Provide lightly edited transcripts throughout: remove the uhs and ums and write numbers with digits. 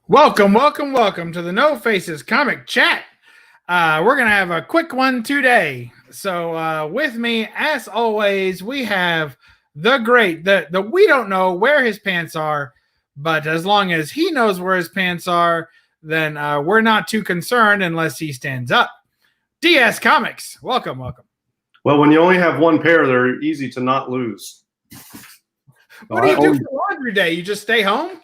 Welcome to the No Faces Comic Chat. We're going to have a quick one today. So with me, as always, we have the great, the we don't know where his pants are, but as long as he knows where his pants are, then we're not too concerned unless he stands up. DS Comics, welcome. Well, when you only have one pair, they're easy to not lose. What do you do for laundry day? You just stay home?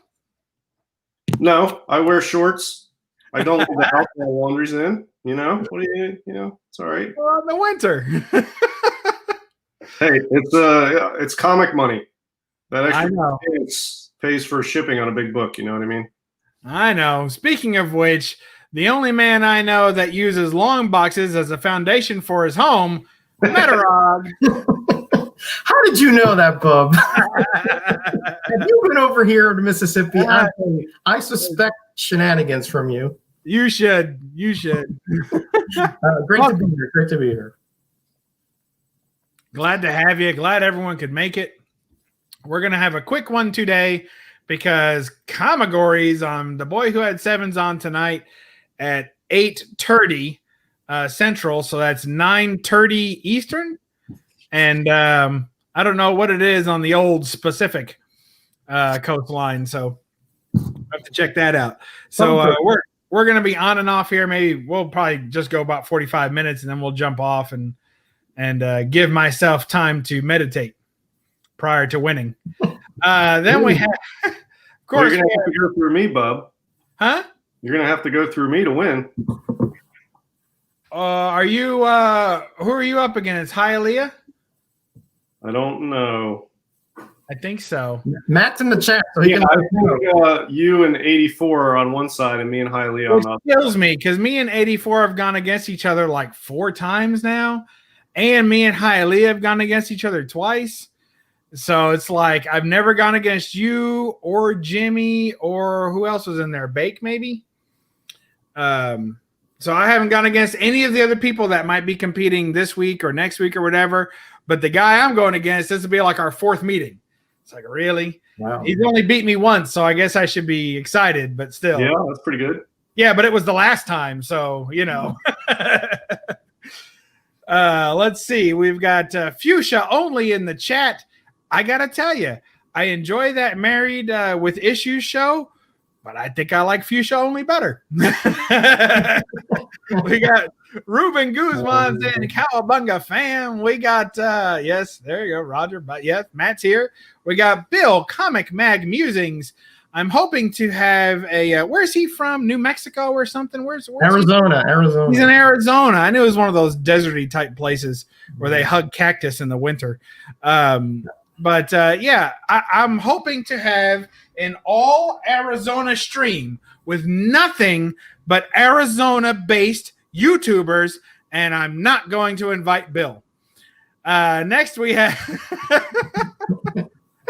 No, I wear shorts. I don't let the house while laundry's in. You know, what do it's all right. Well, in the winter. Hey, it's comic money. That extra pays for shipping on a big book. You know what I mean? I know. Speaking of which, the only man I know that uses long boxes as a foundation for his home, Metarog. How did you know that, Bub? Have you been over here to Mississippi? I suspect shenanigans from you. You should. Great to be here. Glad to have you. Glad everyone could make it. We're going to have a quick one today because Comigories on The Boy Who Had Sevens on tonight at 8:30 Central. So that's 9:30 Eastern. And I don't know what it is on the old Pacific coastline, so I have to check that out. So we're going to be on and off here. Maybe we'll probably just go about 45 minutes, and then we'll jump off and give myself time to meditate prior to winning. Then we have, of course, you're going to have to go through me, Bub. Huh? You're going to have to go through me to win. Are you? Who are you up against? Hialeah? I don't know. I think so. Matt's in the chat. So I think you and 84 are on one side, and me and Hialeah on the other. It kills me because me and 84 have gone against each other like 4 times now, and me and Hialeah have gone against each other twice. So it's like I've never gone against you or Jimmy or who else was in there? Bake maybe. So I haven't gone against any of the other people that might be competing this week or next week or whatever. But the guy I'm going against, this will be like our 4th meeting. It's like, really? Wow. He's only beat me once, so I guess I should be excited, but still. Yeah, that's pretty good. Yeah, but it was the last time, so, let's see. We've got Fuchsia only in the chat. I got to tell you, I enjoy that Married with Issues show, but I think I like Fuchsia only better. We got Ruben Guzman's in Cowabunga fam. We got, yes, there you go, Roger. But yes, Matt's here. We got Bill, Comic Mag Musings. I'm hoping to have a, where's he from? New Mexico or something? Where's Arizona. He's in Arizona. I knew it was one of those deserty type places where they hug cactus in the winter. But I'm hoping to have an all Arizona stream with nothing but Arizona-based YouTubers, and I'm not going to invite Bill. Next we have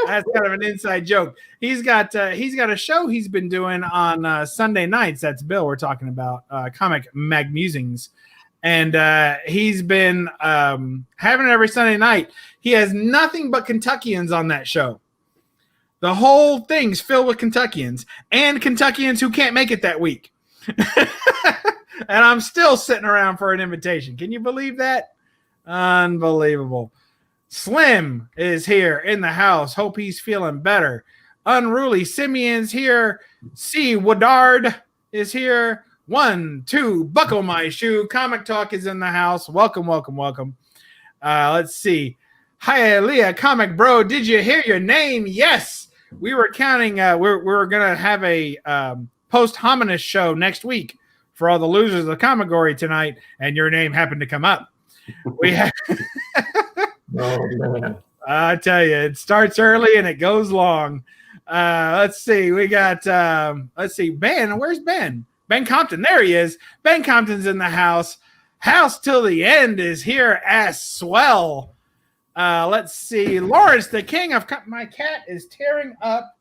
that's kind of an inside joke. He's got a show he's been doing on Sunday nights. That's Bill we're talking about, Comic Mag Musings. And he's been having it every Sunday night. He has nothing but Kentuckians on that show. The whole thing's filled with Kentuckians and Kentuckians who can't make it that week. And I'm still sitting around for an invitation. Can you believe that? Unbelievable. Slim is here in the house. Hope he's feeling better. Unruly Simeon's here. C. Woodard is here. 1, 2, buckle my shoe. Comic Talk is in the house. Welcome. Let's see. Hialeah, Comic Bro, did you hear your name? Yes. We were counting. We're going to have a post-hominous show next week for all the losers of the Comigory tonight, and your name happened to come up. We have Oh, man. I tell you, it starts early and it goes long. Let's see. We got, Ben. Where's Ben? Ben Compton. There he is. Ben Compton's in the house. House till the end is here as swell. Let's see. Lawrence, the king of my cat, is tearing up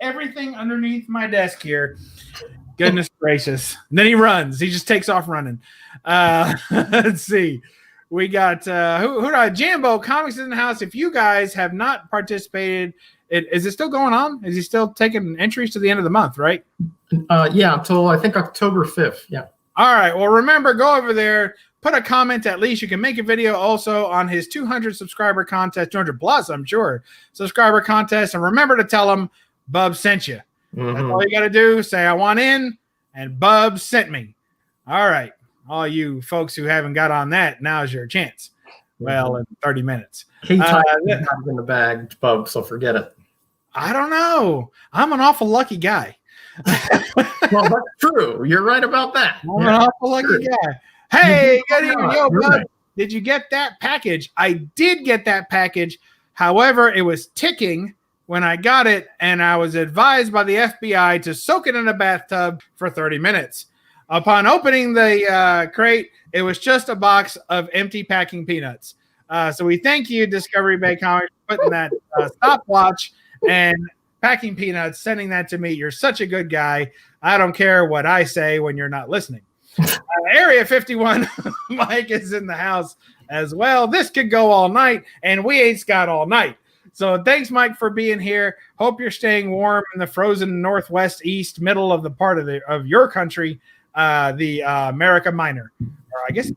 everything underneath my desk here. Goodness gracious. And then he runs. He just takes off running. Let's see. We got Jambo Comics in the house. If you guys have not participated, is it still going on? Is he still taking entries to the end of the month, right? Yeah, until I think October 5th. Yeah. All right. Well, remember, go over there, put a comment at least. You can make a video also on his 200 subscriber contest, 200 plus, I'm sure, subscriber contest. And remember to tell him Bub sent you. That's all you got to do. Say, I want in, and Bub sent me. All right. All you folks who haven't got on that, now's your chance. Well, in 30 minutes. He tied in the bag, Bub, so forget it. I don't know. I'm an awful lucky guy. Well, that's true. You're right about that. I'm an awful lucky guy. Hey, good evening. Yo, Bub, right. Did you get that package? I did get that package. However, it was ticking when I got it, and I was advised by the FBI to soak it in a bathtub for 30 minutes. Upon opening the crate, it was just a box of empty packing peanuts. So we thank you, Discovery Bay Comics, for putting that stopwatch and packing peanuts, sending that to me. You're such a good guy. I don't care what I say when you're not listening. Area 51, Mike is in the house as well. This could go all night, and we ain't got all night. So thanks, Mike, for being here. Hope you're staying warm in the frozen northwest, east, middle of the part of your country, the America Minor. Or I guess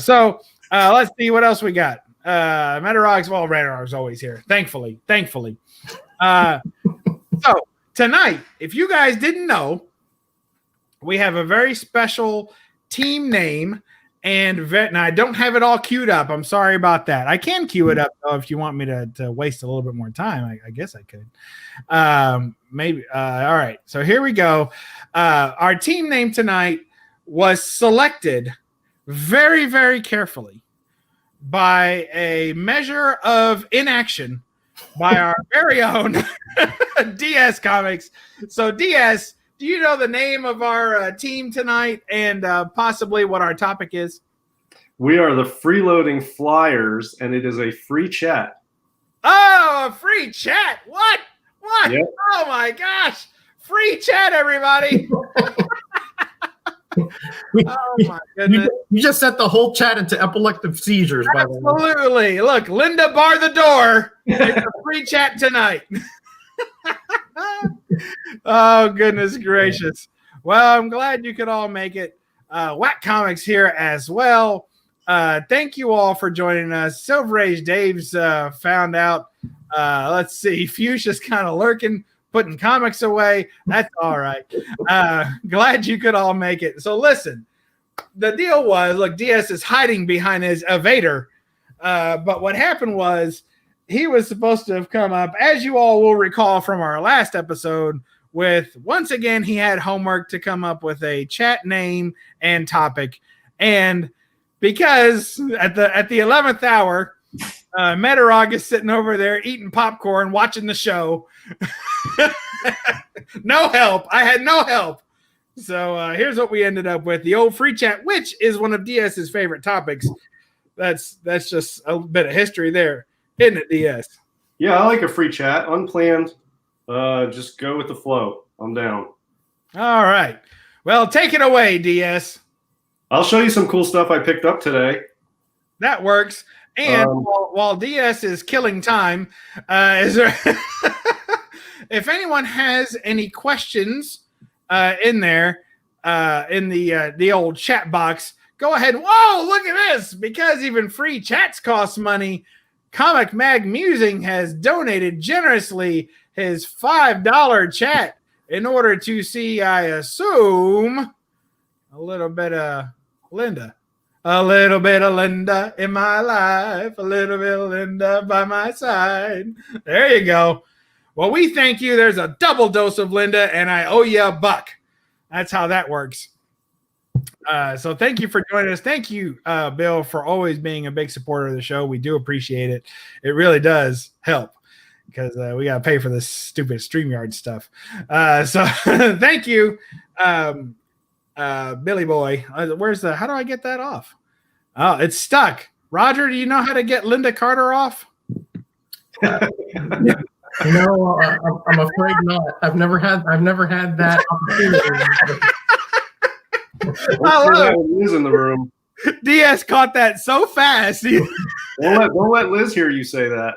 so let's see what else we got. Metarog's, well, Metarog's always here. Thankfully. So tonight, if you guys didn't know, we have a very special team name, and I don't have it all queued up. I'm sorry about that. I can queue it up though if you want me to waste a little bit more time. I guess I could. Maybe. All right. So here we go. Our team name tonight was selected very, very carefully by a measure of inaction by our very own DS Comics. So DS, do you know the name of our team tonight and possibly what our topic is? We are the Freeloading Flyers, and it is a free chat. Oh, a free chat. What? Yep. Oh, my gosh. Free chat, everybody. Oh, my goodness. You just set the whole chat into epileptic seizures, by the way. Absolutely. Look, Linda, bar the door. It's a free chat tonight. Oh, goodness gracious. Well, I'm glad you could all make it. Whack Comics here as well. Thank you all for joining us. Silver Age Dave's found out. Let's see. Fuchsia's kind of lurking, putting comics away. That's all right. Glad you could all make it. So listen, the deal was, look, DS is hiding behind his evader. But what happened was, he was supposed to have come up, as you all will recall from our last episode, with, once again, he had homework to come up with a chat name and topic. And because at the 11th hour, Metarog is sitting over there eating popcorn, watching the show. No help. I had no help. So here's what we ended up with. The old free chat, which is one of DS's favorite topics. That's just a bit of history there. Isn't it, DS? Yeah, I like a free chat. Unplanned. Just go with the flow. I'm down. All right. Well, take it away, DS. I'll show you some cool stuff I picked up today. That works. And while DS is killing time, is there if anyone has any questions in there in the old chat box, go ahead. Whoa, look at this. Because even free chats cost money, Comic Mag Musing has donated generously his $5 chat in order to see, I assume, a little bit of Linda. A little bit of Linda in my life. A little bit of Linda by my side. There you go. Well, we thank you. There's a double dose of Linda, and I owe you $1. That's how that works. So thank you for joining us. Thank you, Bill, for always being a big supporter of the show. We do appreciate it. It really does help because we got to pay for this stupid StreamYard stuff. So thank you, Billy Boy. How do I get that off? Oh, it's stuck. Roger, do you know how to get Linda Carter off? No, I'm afraid not. I've never had that opportunity. I love it. In the room. DS caught that so fast. Don't let Liz hear you say that.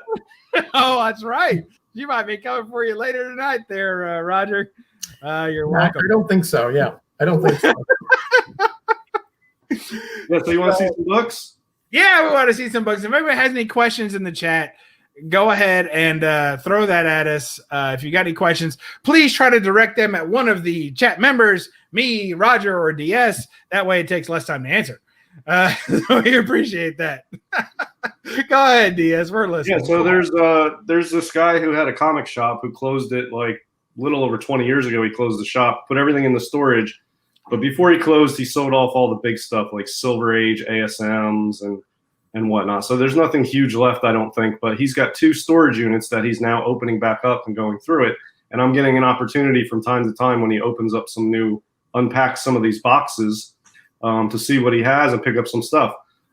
Oh, that's right. She might be coming for you later tonight there, Roger. You're welcome. I don't think so. Yeah, I don't think so. Yeah, so you want to see some books? Yeah, we want to see some books. If anybody has any questions in the chat, go ahead and throw that at us. If you got any questions, please try to direct them at one of the chat members, me, Roger, or DS. That way it takes less time to answer. So we appreciate that. Go ahead, DS. We're listening. Yeah, so there's this guy who had a comic shop who closed it like a little over 20 years ago. He closed the shop, put everything in the storage. But before he closed, he sold off all the big stuff like Silver Age, ASMs, and whatnot. So there's nothing huge left, I don't think. But he's got 2 storage units that he's now opening back up and going through it. And I'm getting an opportunity from time to time when he opens up some new, unpacks some of these boxes to see what he has and pick up some stuff.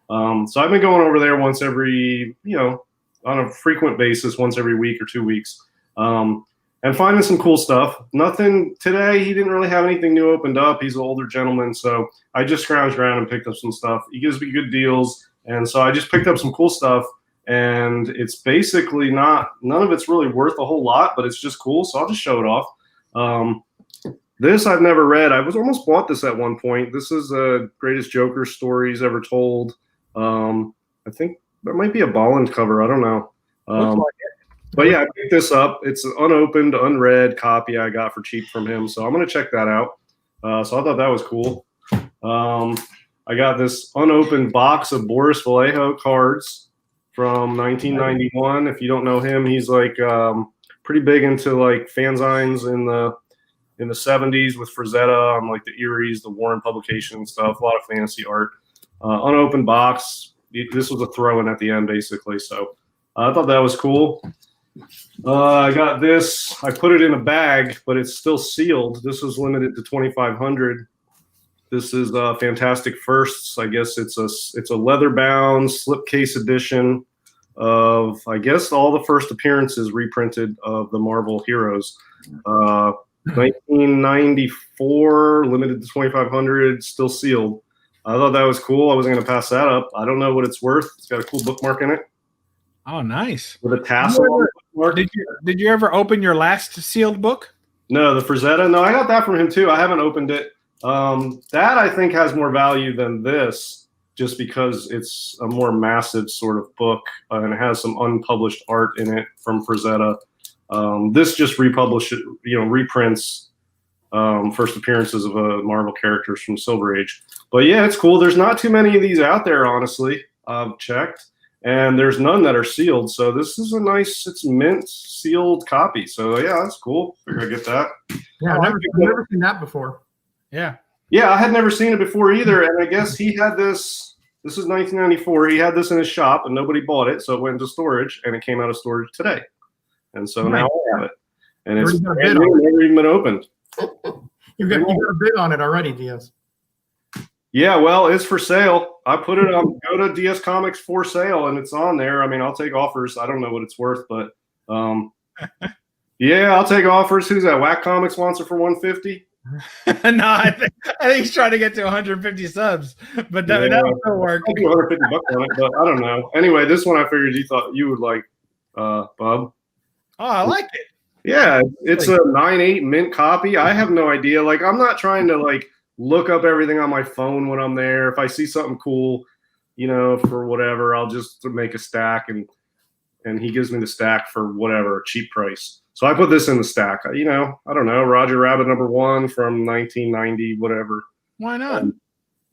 So I've been going over there once every, on a frequent basis, once every week or 2 weeks. And finding some cool stuff. Nothing today. He didn't really have anything new opened up. He's an older gentleman, so I just scrounged around and picked up some stuff. He gives me good deals, and so I just picked up some cool stuff. And it's basically none of it's really worth a whole lot, but it's just cool. So I'll just show it off. This I've never read. I was almost bought this at one point. This is Greatest Joker Stories Ever Told. I think there might be a Bolland cover. I don't know. But yeah, I picked this up. It's an unopened, unread copy I got for cheap from him. So I'm going to check that out. So I thought that was cool. I got this unopened box of Boris Vallejo cards from 1991. If you don't know him, he's like pretty big into like fanzines in the 70s with Frazetta on like the Eries, the Warren publication and stuff. A lot of fantasy art. Unopened box. This was a throw-in at the end, basically. So I thought that was cool. I got this. I put it in a bag, but it's still sealed. This was limited to 2,500. This is Fantastic Firsts. I guess it's a leather-bound slipcase edition of, I guess, all the first appearances reprinted of the Marvel heroes. 1994, limited to 2,500, still sealed. I thought that was cool. I wasn't going to pass that up. I don't know what it's worth. It's got a cool bookmark in it. Oh, nice. With a tassel. Did you ever open your last sealed book? No, the Frazetta. No, I got that from him too. I haven't opened it. That I think has more value than this, just because it's a more massive sort of book and it has some unpublished art in it from Frazetta. This just reprints first appearances of Marvel characters from Silver Age. But yeah, it's cool. There's not too many of these out there, honestly. I've checked. And there's none that are sealed. So this is a nice, it's mint sealed copy. So yeah, that's cool. Figure I get that. Yeah, I've never seen that before. Yeah. Yeah, I had never seen it before either. And I guess he had this. This is 1994. He had this in his shop and nobody bought it. So it went into storage and it came out of storage today. And so now I have it. And it's never even been opened. You got a bid on it already, Diaz. Yeah, well, it's for sale. I put it on, go to DS Comics for sale, and it's on there. I mean, I'll take offers. I don't know what it's worth, but yeah, I'll take offers. Who's that? Whack Comics wants it for 150. No, I think he's trying to get to 150 subs, but that will work. I'll do 150 bucks on it, but I don't know. Anyway, this one I figured you thought you would like, Bub. Oh, I like it. Yeah, it's a 9.8 mint copy. I have no idea. Like, I'm not trying to like look up everything on my phone when I'm there. If I see something cool, for whatever, I'll just make a stack and he gives me the stack for whatever, cheap price. So I put this in the stack. I don't know, Roger Rabbit #1 from 1990, whatever. Why not?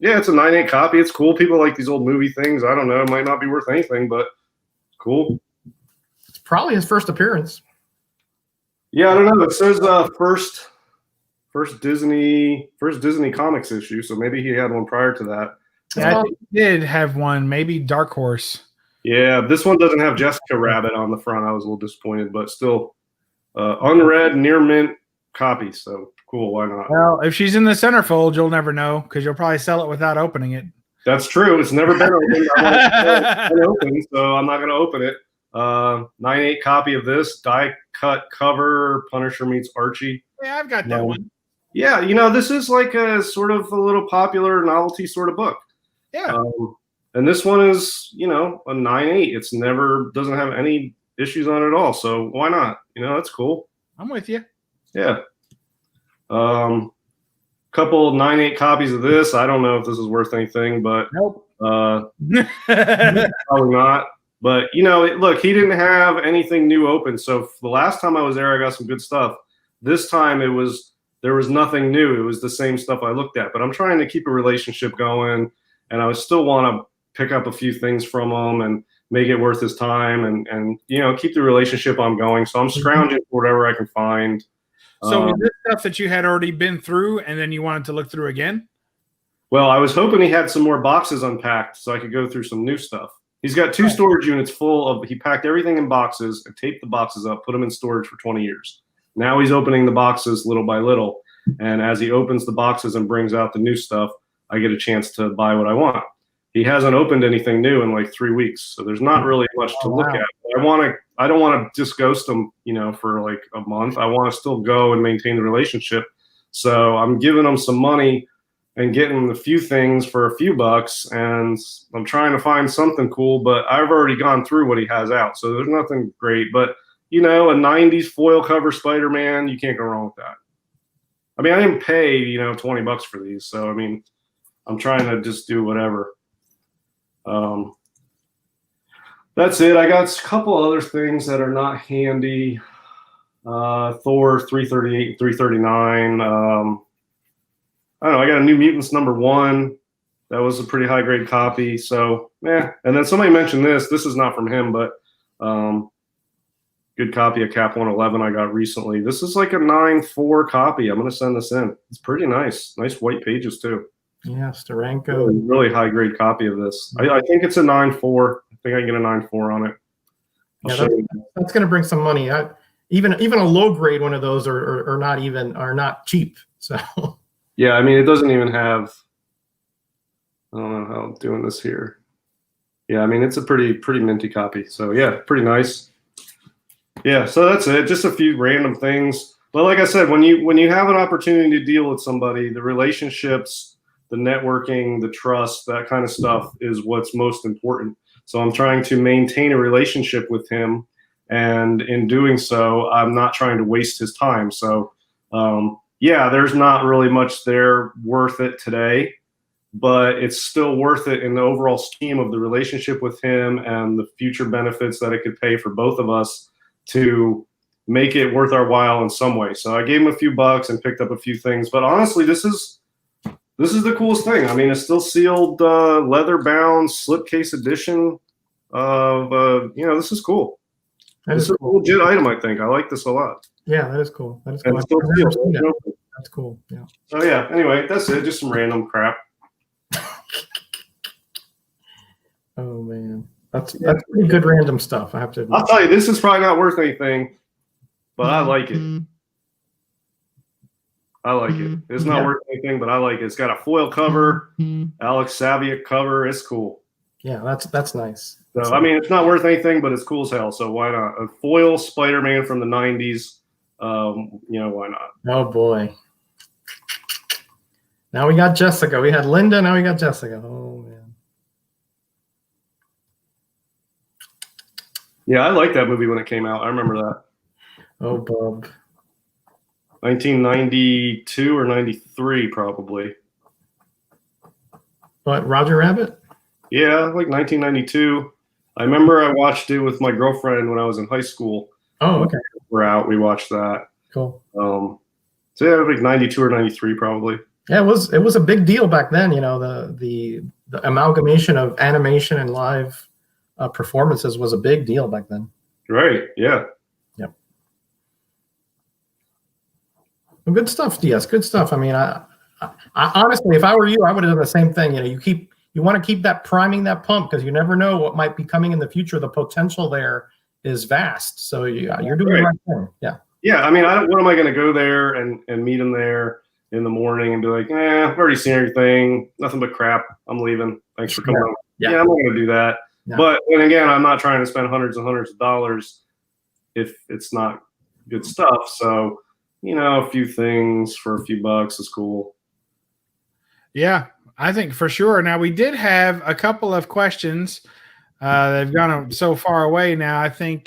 Yeah, it's a 9.8 copy. It's cool. People like these old movie things. I don't know. It might not be worth anything, but cool. It's probably his first appearance. Yeah, I don't know. It says first Disney Comics issue, so maybe he had one prior to that. Yeah, I think he did have one, maybe Dark Horse. Yeah, this one doesn't have Jessica Rabbit on the front. I was a little disappointed, but still unread, near mint copy. So cool, why not? Well, if she's in the centerfold, you'll never know because you'll probably sell it without opening it. That's true. It's never been opened. I want it open, so I'm not going to open it. 9.8 copy of this, die cut cover, Punisher meets Archie. Yeah, I've got that one. Yeah, this is like a sort of a little popular novelty sort of book. Yeah. And this one is, a 9.8. It's doesn't have any issues on it at all. So why not? That's cool. I'm with you. Yeah. Couple 9.8 copies of this. I don't know if this is worth anything, but Nope. probably not. But look, he didn't have anything new open. So the last time I was there, I got some good stuff. This time there was nothing new. It was the same stuff I looked at. But I'm trying to keep a relationship going, and I still want to pick up a few things from him and make it worth his time, and keep the relationship ongoing. So I'm scrounging for whatever I can find. So was this stuff that you had already been through and then you wanted to look through again? Well, I was hoping he had some more boxes unpacked so I could go through some new stuff. He's got 2 storage units full of, he packed everything in boxes and taped the boxes up, put them in storage for 20 years. Now he's opening the boxes little by little. And as he opens the boxes and brings out the new stuff, I get a chance to buy what I want. He hasn't opened anything new in like 3 weeks. So there's not really much to look at. I don't want to just ghost him, for like a month. I want to still go and maintain the relationship. So I'm giving him some money and getting him a few things for a few bucks. And I'm trying to find something cool, but I've already gone through what he has out. So there's nothing great, but a 90s foil cover Spider-Man, you can't go wrong with that. I mean, I didn't pay, $20 for these. So, I'm trying to just do whatever. That's it. I got a couple other things that are not handy. Thor 338 and 339. I don't know. I got a New Mutants #1. That was a pretty high grade copy. So, And then somebody mentioned this. This is not from him, but good copy of Cap 111 I got recently. This is like a 9.4 copy. I'm going to send this in. It's pretty nice. Nice white pages too. Yeah, Steranko. Really high grade copy of this. I think it's a 9.4. I think I can get a 9.4 on it. That's going to bring some money. Even a low grade one of those are not cheap. So yeah, it doesn't even have. I don't know how I'm doing this here. Yeah, it's a pretty minty copy. So yeah, pretty nice. Yeah, so that's it. Just a few random things. But like I said, when you have an opportunity to deal with somebody, the relationships, the networking, the trust, that kind of stuff is what's most important. So I'm trying to maintain a relationship with him, and in doing so, I'm not trying to waste his time. So there's not really much there worth it today, but it's still worth it in the overall scheme of the relationship with him and the future benefits that it could pay for both of us to make it worth our while in some way. So I gave him a few bucks and picked up a few things, but honestly, this is the coolest thing. It's still sealed, leather bound, slipcase edition of, this is cool. This is a legit item, I think. I like this a lot. Yeah, that is cool. That is cool. That's cool. Yeah. So yeah, anyway, that's it. Just some random crap. Oh man. That's pretty good random stuff, I have to admit. I'll tell you, this is probably not worth anything, but I like it. I like it. It's not worth anything, but I like it. It's got a foil cover, Alex Saviuk cover. It's cool. Yeah, that's nice. So it's not worth anything, but it's cool as hell. So why not? A foil Spider-Man from the 90s. Why not? Oh boy. Now we got Jessica. We had Linda. Now we got Jessica. Oh man. Yeah, I liked that movie when it came out. I remember that. Oh, Bub. 1992 or 93, probably. What, Roger Rabbit? Yeah, like 1992. I remember I watched it with my girlfriend when I was in high school. Oh, okay. We're out. We watched that. Cool. So yeah, like 92 or 93, probably. Yeah, it was a big deal back then. The amalgamation of animation and live performances was a big deal back then. Right. Yeah. Yep. Well, good stuff, DS. Good stuff. I honestly, if I were you, I would have done the same thing. You want to keep that priming that pump because you never know what might be coming in the future. The potential there is vast. So you're doing the right thing. Yeah. Yeah. What am I going to go there and meet him there in the morning and be like, I've already seen everything. Nothing but crap. I'm leaving. Thanks for coming. Yeah. I'm not going to do that. Yeah. But then again, I'm not trying to spend hundreds and hundreds of dollars if it's not good stuff. So, a few things for a few bucks is cool. Yeah. I think for sure. Now, we did have a couple of questions. They've gone so far away now. I think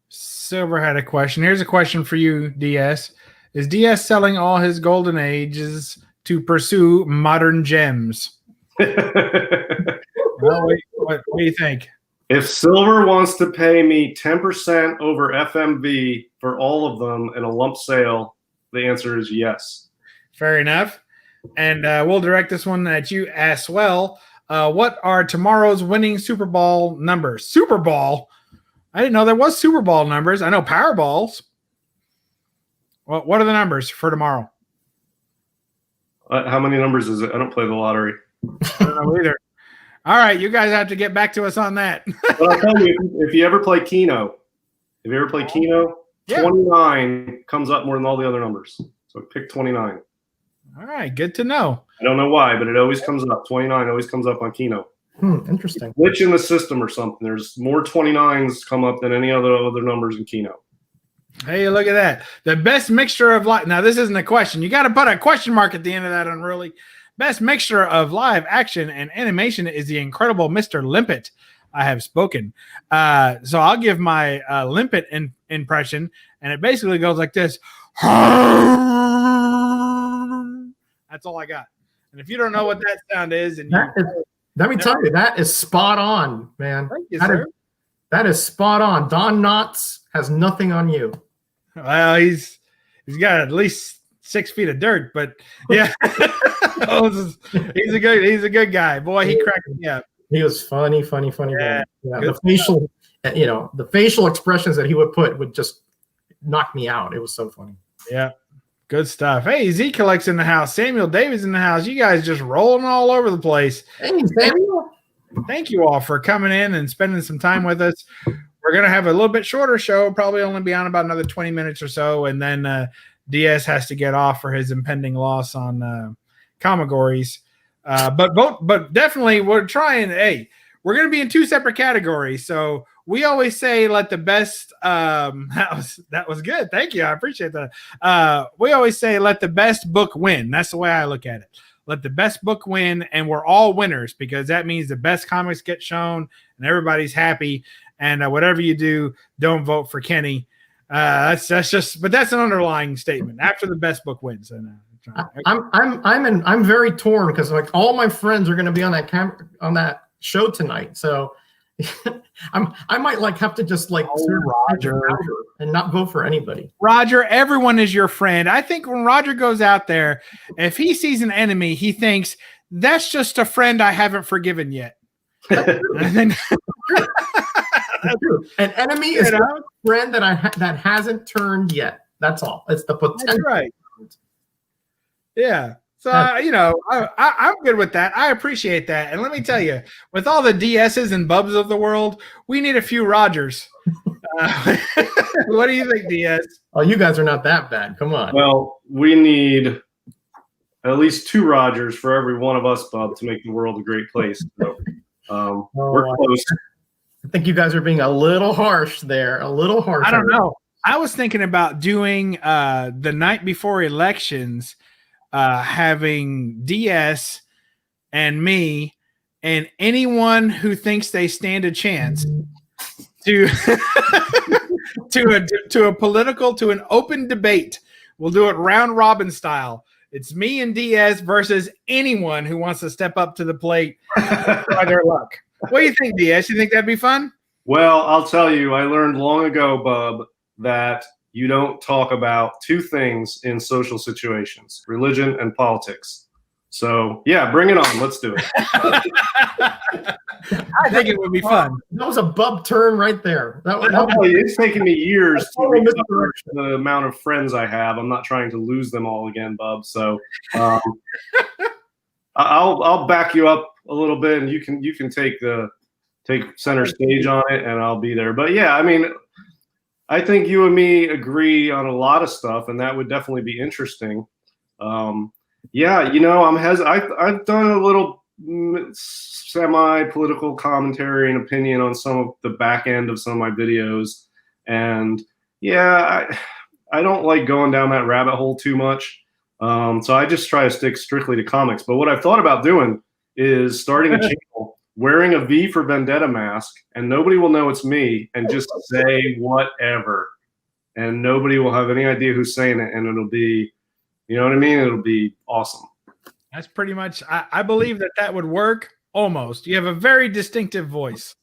Silver had a question. Here's a question for you, DS. Is DS selling all his golden ages to pursue modern gems? Well, what do you think? If Silver wants to pay me 10% over FMV for all of them in a lump sale, the answer is yes. Fair enough. And we'll direct this one at you as well. What are tomorrow's winning Super Bowl numbers? Super Bowl? I didn't know there was Super Bowl numbers. I know Powerballs. Well, what are the numbers for tomorrow? How many numbers is it? I don't play the lottery. I don't know either. All right, you guys have to get back to us on that. But I'll tell you, if you ever play Keno, 29 comes up more than all the other numbers. So pick 29. All right, good to know. I don't know why, but it always comes up. 29 always comes up on Keno. Interesting. Glitch in the system or something. There's more 29s come up than any other numbers in Keno. Hey, look at that. The best mixture of live. Now, this isn't a question. You got to put a question mark at the end of that, Unruly. Best mixture of live action and animation is the incredible Mr. Limpet. I have spoken. So I'll give my Limpet impression, and it basically goes like this. That's all I got. And if you don't know what that sound is, and let me tell you, that is spot on, man. Thank you, sir. That is spot on. Don Knotts has nothing on you. Well, he's got at least 6 feet of dirt, but yeah, he's a good guy. Boy, he cracked me up. He was funny. Yeah, the facial expressions that he would put would just knock me out. It was so funny. Yeah, good stuff. Hey, Z Collect's in the house. Samuel Davis in the house. You guys just rolling all over the place. Hey, Samuel. Thank you all for coming in and spending some time with us. We're going to have a little bit shorter show, probably only be on about another 20 minutes or so, and then DS has to get off for his impending loss on Comagories. But definitely we're trying. Hey, we're going to be in 2 separate categories. So we always say let the best that was good. Thank you. I appreciate that. We always say let the best book win. That's the way I look at it. Let the best book win, and we're all winners because that means the best comics get shown and everybody's happy. And whatever you do, don't vote for Kenny. That's just, but that's an underlying statement. After the best book wins, I'm very torn because like all my friends are going to be on that show tonight, so I might like have to just like Roger and not vote for anybody. Roger, everyone is your friend. I think when Roger goes out there, if he sees an enemy, he thinks that's just a friend I haven't forgiven yet. An enemy is a friend that hasn't turned yet. That's all. It's the potential. That's right. Yeah. So I'm good with that. I appreciate that. And let me tell you, with all the DSs and BUB'S of the world, we need a few Rogers. What do you think, DS? Oh, you guys are not that bad. Come on. Well, we need at least 2 Rogers for every one of us, Bub, to make the world a great place. So we're close. I think you guys are being a little harsh there. A little harsh. I don't know. I was thinking about doing the night before elections, having DS and me and anyone who thinks they stand a chance to to an open debate. We'll do it round robin style. It's me and DS versus anyone who wants to step up to the plate by their luck. What do you think, DS? You think that'd be fun? Well, I'll tell you, I learned long ago, Bub, that you don't talk about 2 things in social situations, religion and politics. So, yeah, bring it on. Let's do it. I think it would be fun. That was a Bub turn right there. It's taken me years to recover the amount of friends I have. I'm not trying to lose them all again, Bub. So I'll back you up a little bit, and you can take center stage on it, and I'll be there. But yeah, I mean, I think you and me agree on a lot of stuff, and that would definitely be interesting. Yeah, I've done a little semi-political commentary and opinion on some of the back end of some of my videos, and yeah, I don't like going down that rabbit hole too much. So I just try to stick strictly to comics. But what I've thought about doing is starting a channel, wearing a V for Vendetta mask, and nobody will know it's me, and just say whatever. And nobody will have any idea who's saying it, and it'll be, you know what I mean? It'll be awesome. That's pretty much, I believe that would work almost. You have a very distinctive voice.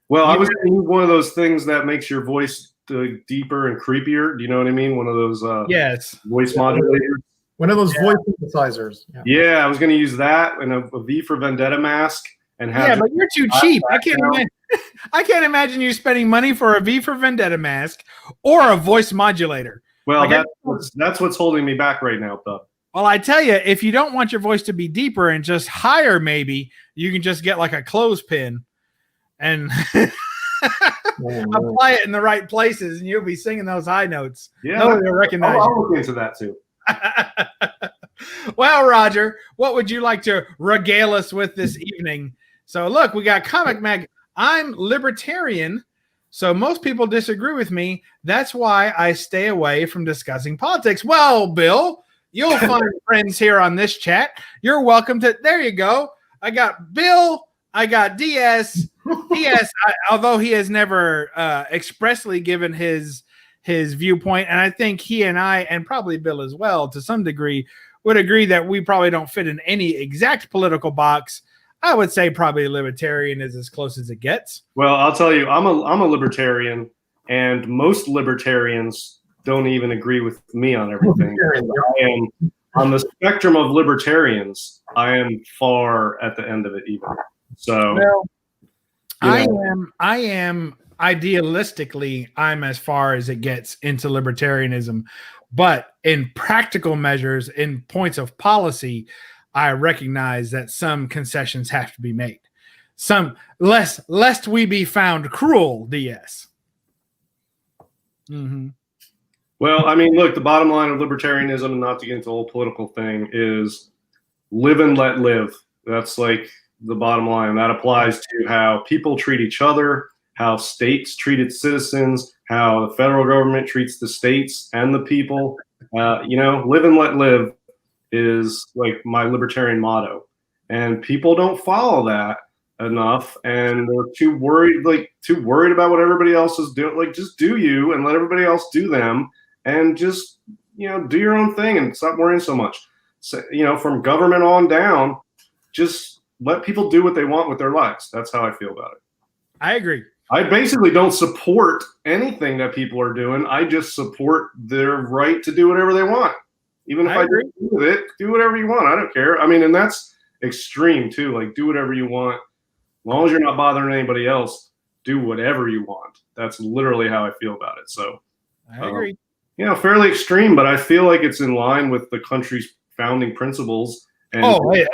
Well, I was going to use one of those things that makes your voice deeper and creepier. Do you know what I mean? One of those voice modulators. One of those voice synthesizers. Yeah, I was going to use that and a V for Vendetta mask. And have but you're too cheap. I can't imagine you spending money for a V for Vendetta mask or a voice modulator. Well, that's what's holding me back right now, Bub. Well, I tell you, if you don't want your voice to be deeper and just higher, maybe you can just get like a clothespin and apply it in the right places, and you'll be singing those high notes. Yeah, nobody will recognize I'll look into that too. Well, Roger, what would you like to regale us with this evening? So, look, we got Comic Mag. I'm libertarian, so most people disagree with me. That's why I stay away from discussing politics. Well, Bill, you'll find friends here on this chat. You're welcome to. There you go. I got Bill. I got DS. DS, although he has never expressly given his viewpoint, and I think he and I, and probably Bill as well, to some degree, would agree that we probably don't fit in any exact political box. I would say probably libertarian is as close as it gets. Well, I'll tell you, I'm a libertarian, and most libertarians don't even agree with me on everything. I am on the spectrum of libertarians. I am far at the end of it, even. So, well, I am idealistically, I'm as far as it gets into libertarianism, but in practical measures, in points of policy, I recognize that some concessions have to be made. Some lest we be found cruel, DS. Mm-hmm. Well, I mean, look, the bottom line of libertarianism, and not to get into the whole political thing, is live and let live. That's like the bottom line. That applies to how people treat each other, how states treat its citizens, how the federal government treats the states and the people. Live and let live is like my libertarian motto. And people don't follow that enough, and they're too worried about what everybody else is doing. Like, just do you and let everybody else do them, and just, do your own thing and stop worrying so much. So, from government on down, just let people do what they want with their lives. That's how I feel about it. I agree. I basically don't support anything that people are doing. I just support their right to do whatever they want. Even if I agree with it, do whatever you want. I don't care. I mean, and that's extreme too. Like, do whatever you want. As long as you're not bothering anybody else, do whatever you want. That's literally how I feel about it. So I agree. Fairly extreme, but I feel like it's in line with the country's founding principles. And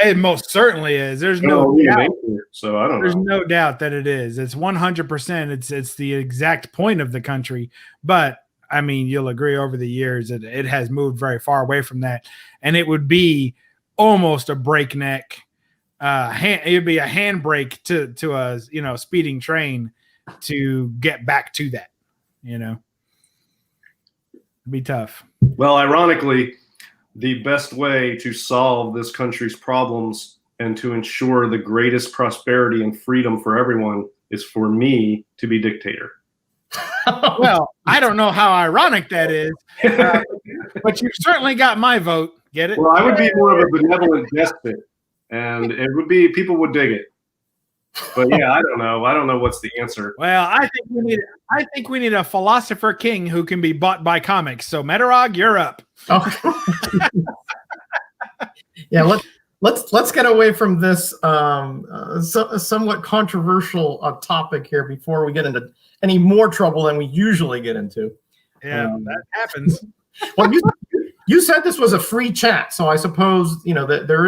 it most certainly is. There's no doubt. So I don't know. There's no doubt that it is. It's 100%. It's the exact point of the country. But I mean, you'll agree over the years it has moved very far away from that, and it would be almost a breakneck. It'd be a handbrake to a speeding train to get back to that. It'd be tough. Well, ironically, the best way to solve this country's problems and to ensure the greatest prosperity and freedom for everyone is for me to be dictator. Well, I don't know how ironic that is, but you certainly got my vote. Get it? Well, I would be more of a benevolent despot, and people would dig it. But yeah, I don't know. I don't know what's the answer. Well, I think we need a philosopher king who can be bought by comics. So Metarog, you're up. Okay. Yeah, let's get away from this somewhat controversial topic here before we get into any more trouble than we usually get into. Yeah, that happens. Well, you said this was a free chat, so I suppose that there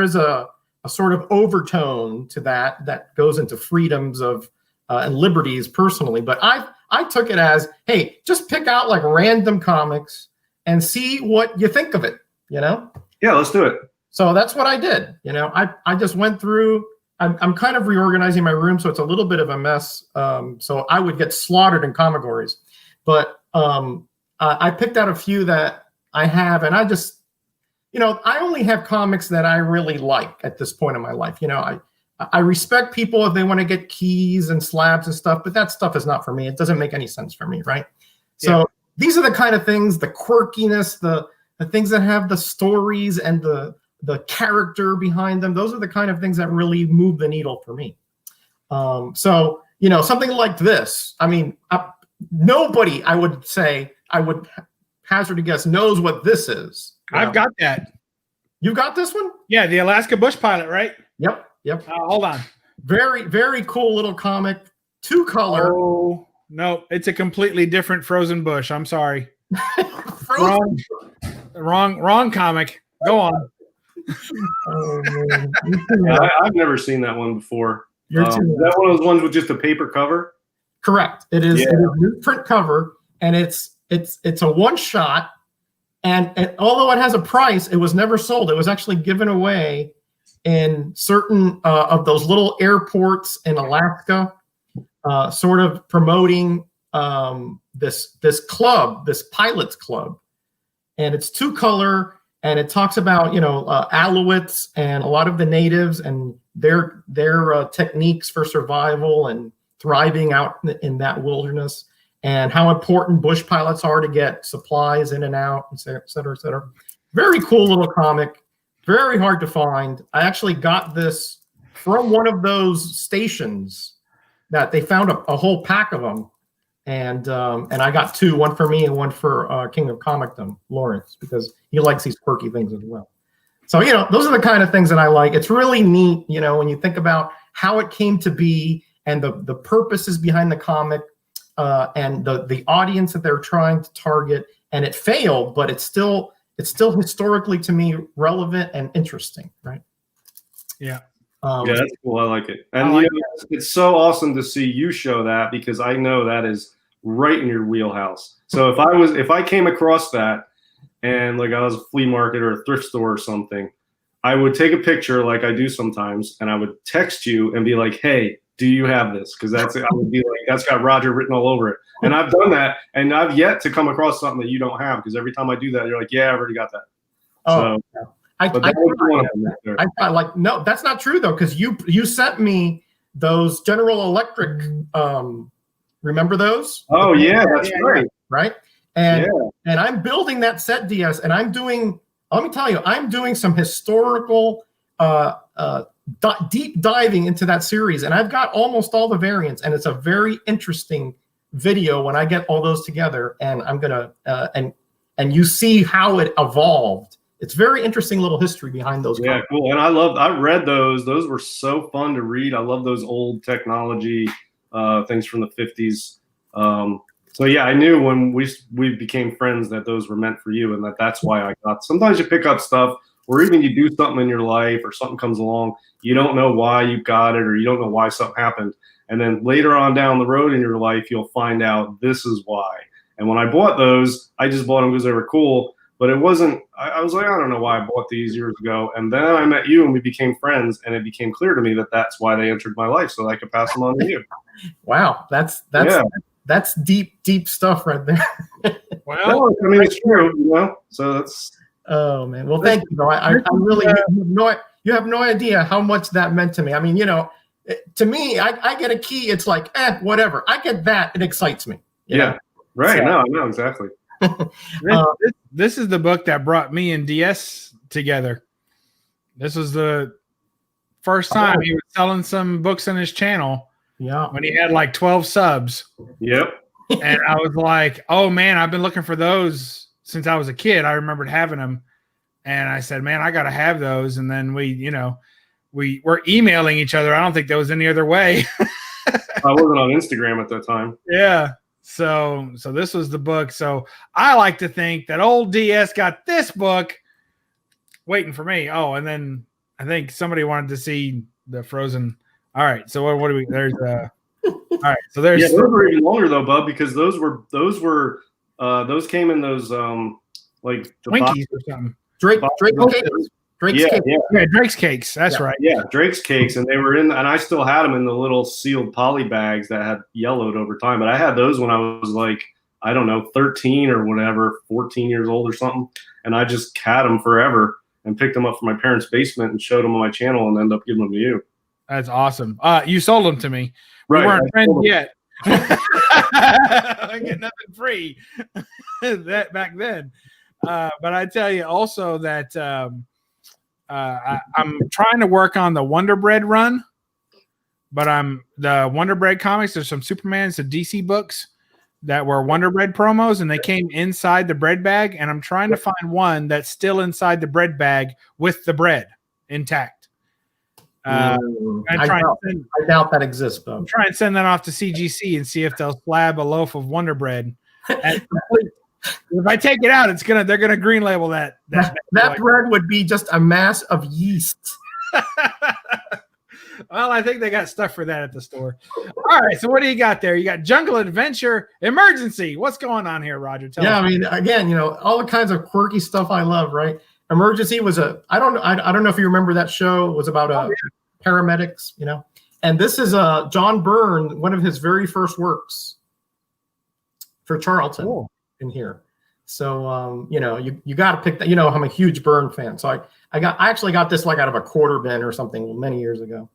is a sort of overtone to that goes into freedoms of and liberties personally. But I took it as, hey, just pick out like random comics and see what you think of it. Yeah, let's do it. So that's what I did. I just went through. I'm kind of reorganizing my room, so it's a little bit of a mess. So I would get slaughtered in comigories, but I picked out a few that I have, and I just I only have comics that I really like at this point in my life. I respect people if they want to get keys and slabs and stuff, but that stuff is not for me. It doesn't make any sense for me, right? So these are the kind of things, the quirkiness, the things that have the stories and the character behind them. Those are the kind of things that really move the needle for me. So something like this. I mean, nobody, I would say, I would hazard a guess, knows what this is. I've got that. You got this one? Yeah, the Alaska Bush Pilot, right? Yep. Hold on. Very, very cool little comic. 2-color. Oh, no, it's a completely different Frozen Bush. I'm sorry. Wrong comic. Go on. Oh, man. I've never seen that one before. Is that one of those ones with just a paper cover? Correct. It is. Yeah. It is a new print cover, and it's a one-shot. And although it has a price, it was never sold. It was actually given away in certain of those little airports in Alaska, sort of promoting this club, this pilots club. And it's 2-color, and it talks about Alouettes and a lot of the natives and their techniques for survival and thriving out in that wilderness, and how important bush pilots are to get supplies in and out, et cetera, et cetera. Very cool little comic. Very hard to find. I actually got this from one of those stations that they found a whole pack of them. And I got 2, one for me and one for King of Comicdom, Lawrence, because he likes these quirky things as well. So, those are the kind of things that I like. It's really neat, when you think about how it came to be and the purposes behind the comic, and the audience that they're trying to target, and it failed, but it's still historically to me relevant and interesting, right? Yeah. Yeah, that's cool. I like it. And it's so awesome to see you show that, because I know that is right in your wheelhouse. So if I came across that and like I was a flea market or a thrift store or something, I would take a picture like I do sometimes, and I would text you and be like, hey, do you have this? Because I would be like, that's got Roger written all over it. And I've done that, and I've yet to come across something that you don't have, because every time I do that, you're like, yeah, I've already got that. Oh, so, I thought, like, no, that's not true though, because you sent me those General Electric. Remember those? Oh yeah, that's right. Right, and I'm building that set, DS, and I'm doing. Let me tell you, I'm doing some historical. Deep diving into that series, and I've got almost all the variants, and it's a very interesting video when I get all those together, and I'm gonna and you see how it evolved. It's very interesting little history behind those. Yeah, cool. And I read those. Those were so fun to read. I love those old technology things from the 50s. So yeah, I knew when we became friends that those were meant for you, and that's why I got. Sometimes you pick up stuff, or even you do something in your life, or something comes along, you don't know why you got it, or you don't know why something happened. And then later on down the road in your life, you'll find out this is why. And when I bought those, I just bought them because they were cool. But it wasn't, I was like, I don't know why I bought these years ago. And then I met you and we became friends, and it became clear to me that that's why they entered my life, so that I could pass them on to you. Wow. That's deep stuff right there. Well, I mean, it's true, So that's. Oh man. Well, thank you. I really you have no idea how much that meant to me. I mean, to me, I get a key. It's like, whatever. I get that. It excites me. You know? Right. So, no, exactly. This is the book that brought me and DS together. This was the first time he was selling some books on his channel. Yeah. When he had like 12 subs. Yep. And I was like, oh man, I've been looking for those since I was a kid. I remembered having them. And I said, man, I got to have those. And then we were emailing each other. I don't think there was any other way. I wasn't on Instagram at that time. Yeah. So this was the book. So I like to think that old DS got this book waiting for me. Oh, and then I think somebody wanted to see the Frozen. All right. So what do we, there's all right. So there's, those were even longer though, Bub, because those came in those, like the Twinkies or something. Drake's cakes. Yeah, Drake's cakes. That's right. Yeah, Drake's cakes, and they were in, and I still had them in the little sealed poly bags that had yellowed over time. But I had those when I was like, I don't know, 13 or whatever, 14 years old or something, and I just had them forever. and picked them up from my parents' basement and showed them on my channel and ended up giving them to you. That's awesome. You sold them to me. We Right. weren't friends yet. I get nothing free that back then. But I tell you also that I'm trying to work on the Wonder Bread run, but the Wonder Bread comics. There's some Superman, some DC books that were Wonder Bread promos, and they came inside the bread bag. And I'm trying to find one that's still inside the bread bag with the bread intact. I doubt that exists, though. I'm trying to send that off to CGC and see if they'll slab a loaf of Wonder Bread. If I take it out, they're gonna green label that. That bread would be just a mass of yeast. Well, I think they got stuff for that at the store. All right, so what do you got there? You got Jungle Adventure Emergency. What's going on here, Roger? Tell us. I mean, again, all the kinds of quirky stuff I love, right? Emergency was I don't know if you remember that show. It was about paramedics, And this is John Byrne, one of his very first works for Charlton in here. So you got to pick that. I'm a huge Byrne fan, so I actually got this like out of a quarter bin or something many years ago.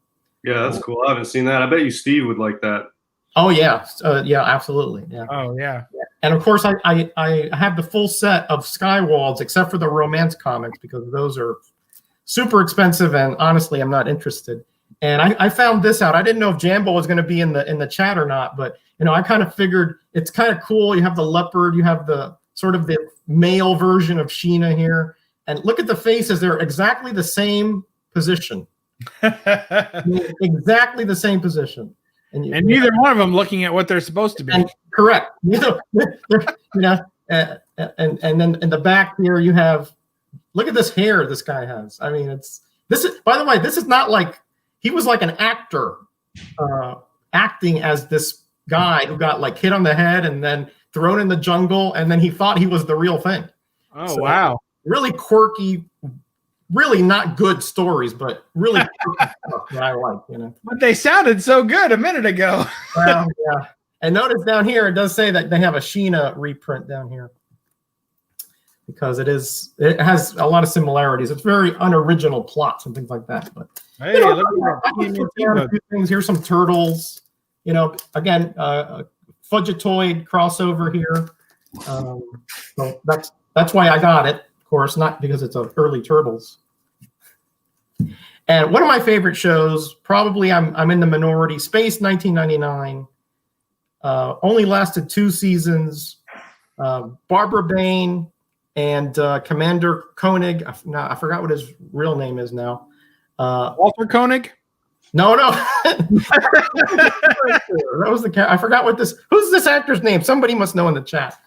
Yeah, that's cool. I haven't seen that. I bet you Steve would like that. Oh yeah, yeah, absolutely. Yeah. Oh yeah. And of course, I have the full set of Skywalds, except for the romance comics, because those are super expensive, and honestly, I'm not interested. And I found this out. I didn't know if Jambo was going to be in the chat or not, but I kind of figured it's kind of cool. You have the leopard, you have the sort of the male version of Sheena here, and look at the faces; they're exactly the same position. Exactly the same position. And neither one of them looking at what they're supposed to be. Correct. And then in the back here you have, look at this hair this guy has. I mean, this is, by the way, this is not like, he was like an actor acting as this guy who got like hit on the head and then thrown in the jungle, and then he thought he was the real thing. Oh, so, wow. Really quirky, really not good stories, but really stuff that I like, But they sounded so good a minute ago. Well, yeah. And notice down here, it does say that they have a Sheena reprint down here because it has a lot of similarities. It's very unoriginal plots and things like that. But hey, look at that. Here's some turtles. Again, Fudgetoid crossover here. So that's why I got it. Of course, not because it's an early Turtles. And one of my favorite shows, probably I'm in the minority, Space 1999. Only lasted 2 seasons. Barbara Bain and Commander Koenig. I forgot what his real name is now. Walter Koenig? No. That was the cat. I forgot who's this actor's name? Somebody must know in the chat.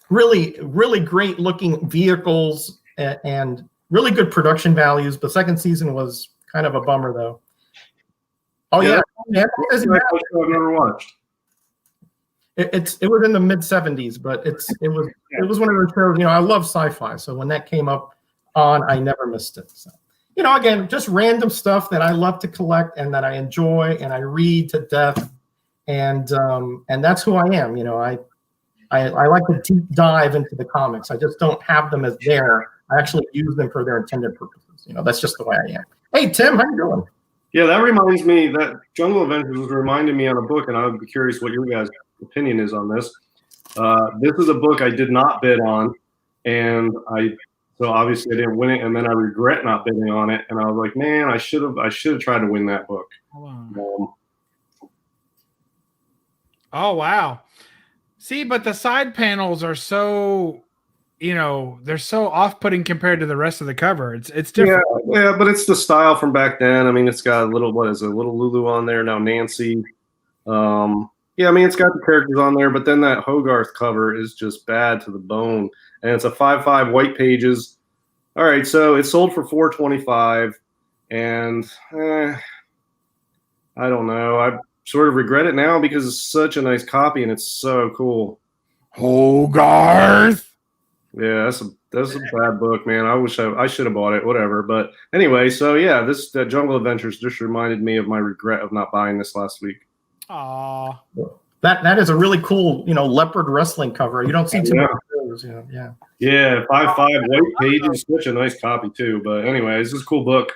Really, really great looking vehicles and really good production values. The second season was kind of a bummer, though. Oh yeah. I've never watched. It was in the mid 70s, but it was one of those shows. I love sci-fi, so when that came up on, I never missed it. So again, just random stuff that I love to collect and that I enjoy and I read to death, and that's who I am. I like to deep dive into the comics. I just don't have them as there. I actually use them for their intended purposes. That's just the way I am. Hey, Tim, how you doing? Yeah, that reminds me that Jungle Adventures was reminding me on a book, and I would be curious what your guys' opinion is on this. This is a book I did not bid on, and so obviously I didn't win it, and then I regret not bidding on it, and I was like, man, I should have tried to win that book. Oh wow. See, but the side panels are so, they're so off-putting compared to the rest of the cover. It's different. Yeah, but it's the style from back then. I mean, it's got a little Lulu on there now, Nancy. It's got the characters on there, but then that Hogarth cover is just bad to the bone, and it's a 5.5 white pages. All right, so it sold for $4.25, and I don't know. I sort of regret it now because it's such a nice copy and it's so cool. Hogarth. Yeah, that's a bad book, man. I wish I should have bought it. Whatever, but anyway, so yeah, this Jungle Adventures just reminded me of my regret of not buying this last week. Aww. That is a really cool, leopard wrestling cover. You don't see too many of those. Yeah. Yeah, 5.5 white pages, such a nice copy too. But anyway, it's just a cool book.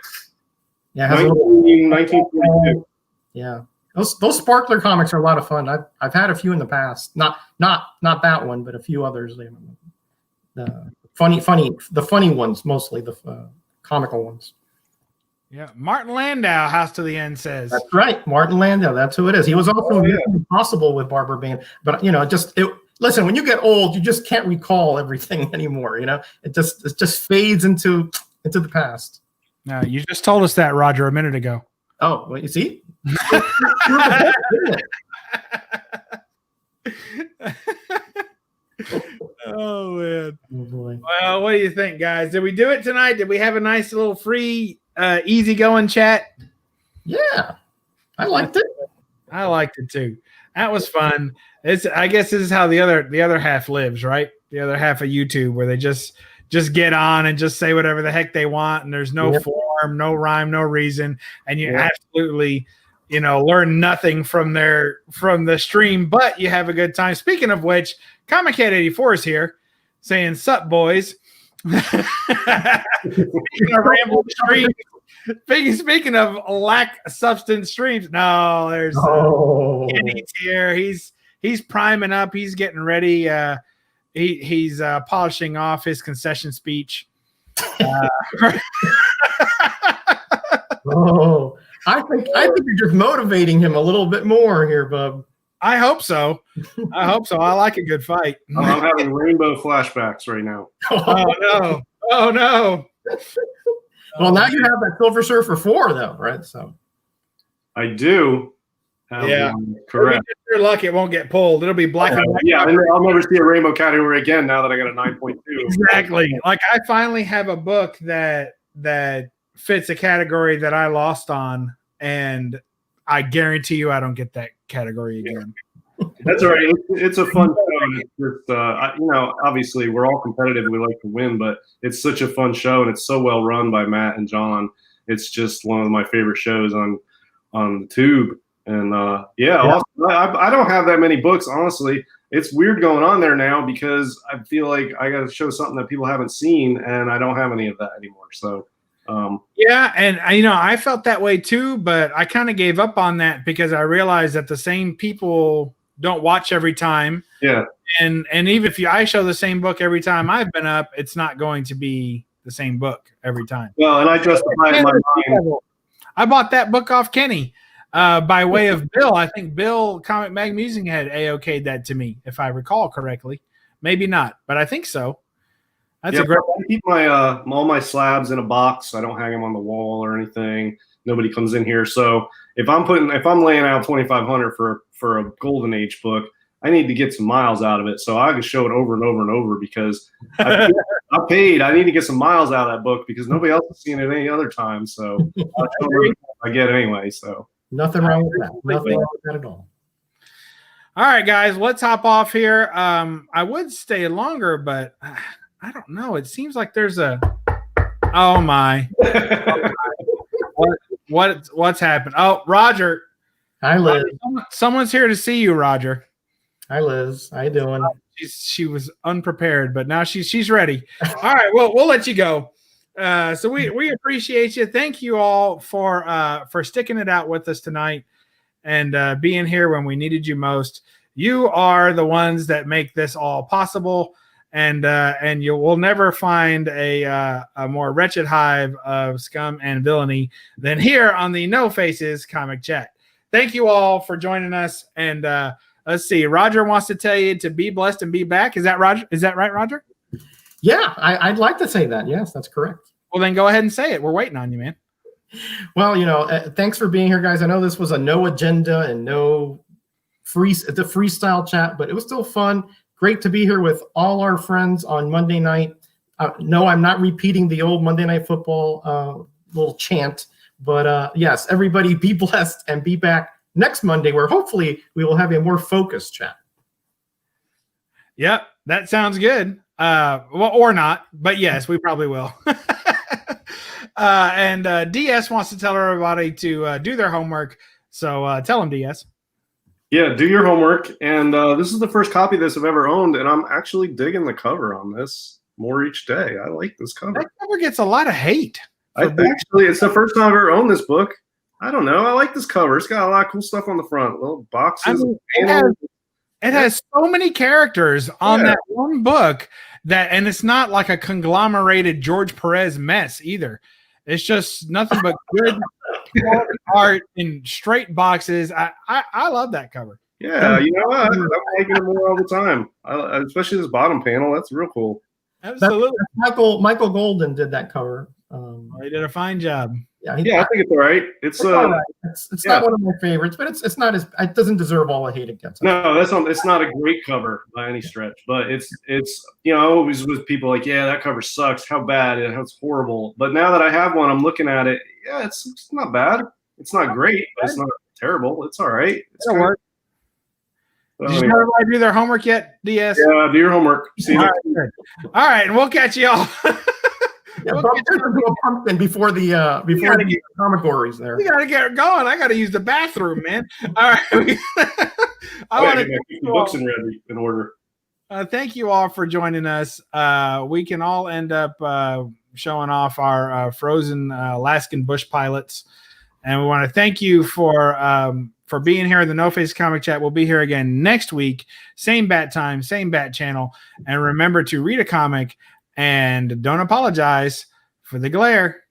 Yeah, it has 1942. Yeah, those Sparkler comics are a lot of fun. I've had a few in the past. Not that one, but a few others. The funny ones, mostly the comical ones. Yeah, Martin Landau, House to the End says. That's right, Martin Landau. That's who it is. He was also Impossible with Barbara Bain. But listen, when you get old, you just can't recall everything anymore. It just fades into the past. No, you just told us that, Roger, a minute ago. Oh, well, you see? Oh man. Oh boy. Well, what do you think, guys? Did we do it tonight? Did we have a nice little free, easygoing chat? Yeah, I liked it. I liked it too. That was fun. I guess this is how the other half lives, right? The other half of YouTube, where they just get on and just say whatever the heck they want, and there's no form, no rhyme, no reason, and you absolutely, learn nothing from the stream, but you have a good time. Speaking of which, Comic Head 84 is here saying, "Sup, boys." Speaking of rambling streams, speaking of lack substance streams, no, there's Kenny's here. He's priming up. He's getting ready. He's polishing off his concession speech. I think you're just motivating him a little bit more here, Bub. I hope so. I like a good fight. I'm having rainbow flashbacks right now. Oh no. Well, now you have that Silver Surfer 4, though, right? So I do. Correct. If you're lucky, it won't get pulled. It'll be black and white. Yeah, I'll never see a rainbow category again now that I got a 9.2. Exactly. Like I finally have a book that fits a category that I lost on, and I guarantee you I don't get that category again. That's all right. It's a fun show. It's just, obviously we're all competitive. We like to win, but it's such a fun show, and it's so well run by Matt and John. It's just one of my favorite shows on the tube. And also, I don't have that many books, honestly. It's weird going on there now because I feel like I got to show something that people haven't seen, and I don't have any of that anymore. So. And I felt that way too, but I kind of gave up on that because I realized that the same people don't watch every time. Yeah. And even if I show the same book every time I've been up, it's not going to be the same book every time. Well, and I justify it in my mind. I bought that book off Kenny by way of Bill. I think Bill Comic Mag Musing had AOK'd that to me, if I recall correctly. Maybe not, but I think so. That's a great. I keep my all my slabs in a box. I don't hang them on the wall or anything. Nobody comes in here. So if I'm laying out $2,500 for a Golden Age book, I need to get some miles out of it. So I can show it over and over and over because I paid. I need to get some miles out of that book because nobody else has seen it any other time. So I get it anyway. So nothing wrong with that. Nothing wrong with that at all. All right, guys, let's hop off here. I would stay longer, but I don't know. It seems like there's a. Oh my! What's happened? Oh, Roger. Hi, Liz. Someone's here to see you, Roger. Hi, Liz. How you doing? She was unprepared, but now she's ready. All right, well, we'll let you go. So we appreciate you. Thank you all for sticking it out with us tonight and being here when we needed you most. You are the ones that make this all possible. And you will never find a more wretched hive of scum and villainy than here on the No Faces Comic Chat. Thank you all for joining us. And let's see. Roger wants to tell you to be blessed and be back. Is that Roger? Is that right, Roger? Yeah, I'd like to say that. Yes, that's correct. Well, then go ahead and say it. We're waiting on you, man. Well, thanks for being here, guys. I know this was a no agenda and the freestyle chat, but it was still fun. Great to be here with all our friends on Monday night. No, I'm not repeating the old Monday Night Football little chant, but yes, everybody be blessed and be back next Monday where hopefully we will have a more focused chat. Yep, that sounds good. Well, or not, but yes, we probably will. And DS wants to tell everybody to do their homework. So tell them, DS. Yeah, do your homework. And this is the first copy of this I've ever owned, and I'm actually digging the cover on this more each day. I like this cover. That cover gets a lot of hate. Actually, it's the first time I've ever owned this book. I don't know. I like this cover. It's got a lot of cool stuff on the front. Little boxes. I mean, it has so many characters on that one book and it's not like a conglomerated George Perez mess either. It's just nothing but good art in straight boxes. I love that cover. Yeah, you know what? I'm liking it more all the time. Especially this bottom panel. That's real cool. Absolutely. Michael Golden did that cover. He did a fine job. Yeah, I think it's all right. It's not one of my favorites, but it's not as it doesn't deserve all the hate it gets. No, it's not a great cover by any stretch, but it's you know, always with people like, yeah, that cover sucks. How bad? It's horrible. But now that I have one, I'm looking at it. Yeah, it's not bad. It's not great, but it's not terrible. It's all right. It'll work. Did you know everybody do their homework yet, DS? Yeah, do your homework. See you. All right, and we'll catch y'all. Yeah, bump into a pumpkin before the comic there. We gotta get going. I gotta use the bathroom, man. All right. I want to keep the books in order. Thank you all for joining us. We can all end up showing off our frozen Alaskan bush pilots, and we want to thank you for being here in the No Face Comic Chat. We'll be here again next week, same bat time, same bat channel, and remember to read a comic. And don't apologize for the glare.